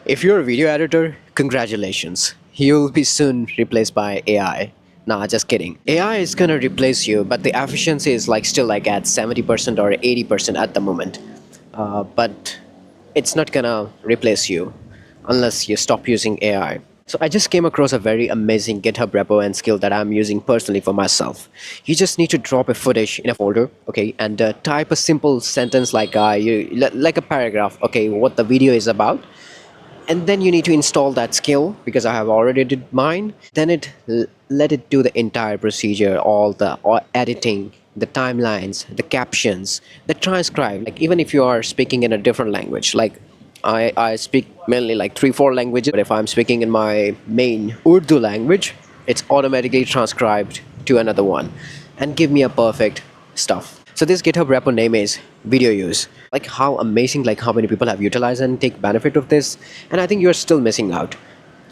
If you're a video editor, congratulations. You'll be soon replaced by AI. Nah, just kidding. AI is gonna replace you, but the efficiency is like still like at 70% or 80% at the moment. But it's not gonna replace you unless you stop using AI. So I just came across a very amazing GitHub repo and skill that I'm using personally for myself. You just need to drop a footage in a folder, okay, and type a simple sentence like like a paragraph, okay, what the video is about, and then you need to install that skill because I have already did mine. Then let it do the entire procedure, all editing, the timelines, the captions, the transcribe. Like even if you are speaking in a different language, like I speak mainly like 3-4 languages, but if I'm speaking in my main Urdu language, it's automatically transcribed to another one and give me a perfect stuff. So this GitHub repo name is video use. Like how amazing, like how many people have utilized and take benefit of this, and I think you're still missing out.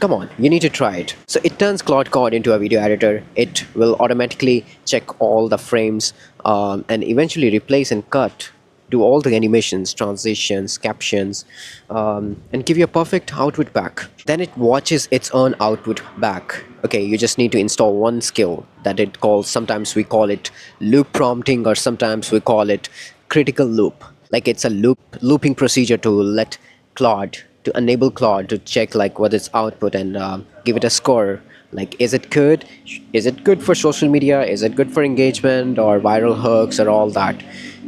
Come on, you need to try it. So it turns Claude Code into a video editor. It will automatically check all the frames and eventually replace and cut, do all the animations, transitions, captions, and give you a perfect output back. Then it watches its own output back. Okay, you just need to install one skill that it calls, sometimes we call it loop prompting, or sometimes we call it critical loop. Like it's a looping procedure to let Claude, to enable Claude to check like what its output and give it a score. Like, is it good? Is it good for social media? Is it good for engagement or viral hooks or all that?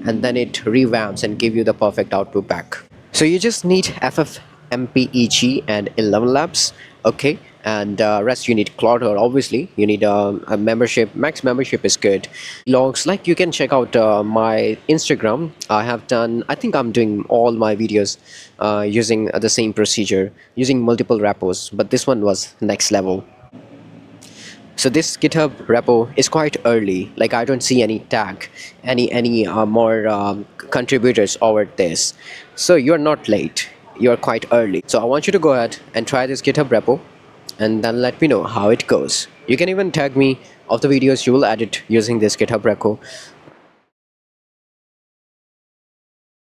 And then it revamps and give you the perfect output back. So you just need ffmpeg and ElevenLabs, okay, and rest you need Claude, or obviously you need a membership. Max membership is good. Logs, like you can check out my Instagram. I think I'm doing all my videos using the same procedure, using multiple repos, but this one was next level. So this GitHub repo is quite early. Like I don't see any tag, any more contributors over this. So you're not late. You're quite early. So I want you to go ahead and try this GitHub repo, and then let me know how it goes. You can even tag me of the videos you will edit using this GitHub repo.